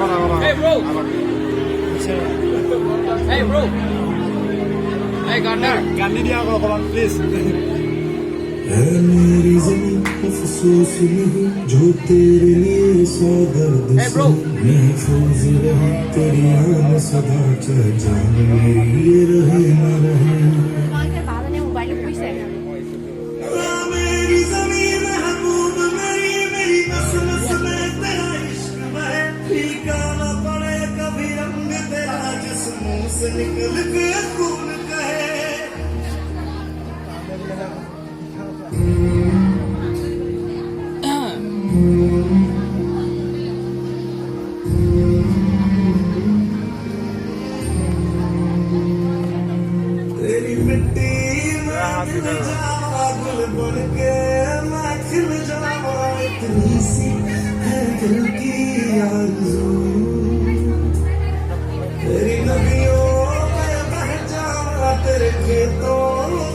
Hey bro. Hey bro. Hey Gandar. Gandhi দিয়া অকমান please है मेरी ज़मीं अफ़सोस नहीं जो तेरे लिए सौ दर्द Hey, bro. से महफूज रहे तेरी आन सदा चाहे जान मेरी ये रहे न रहे তোমাকে ভালো নেই মোবাইলে কইছে मेरी ज़मीं महबूब मेरी नस नस में तेरा इश्क बहे फीका न पड़े कभी रंग तेरा जिस मुंह से निकल के खून कहे तेरी मिट्टी में खिल जावा गुल बन के मैं खिल जावा इतनी सी है दिल की आरज़ू तेरी नदियों में बह जावा तेरे खेतों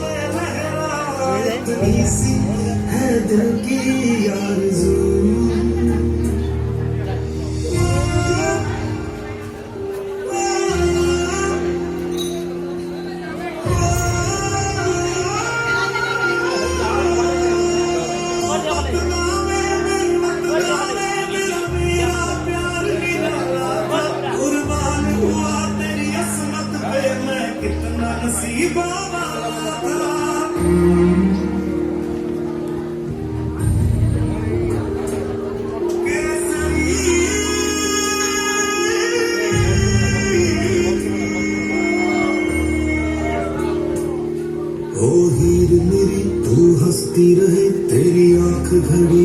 में लहरावा इतनी सी है दिल की आरज़ू कुर्बान हुआ तेरी असमत पे मैं कितना नसीबा वाला था ओ हीर मेरी तू हंसती रहे तेरी आंख घड़ी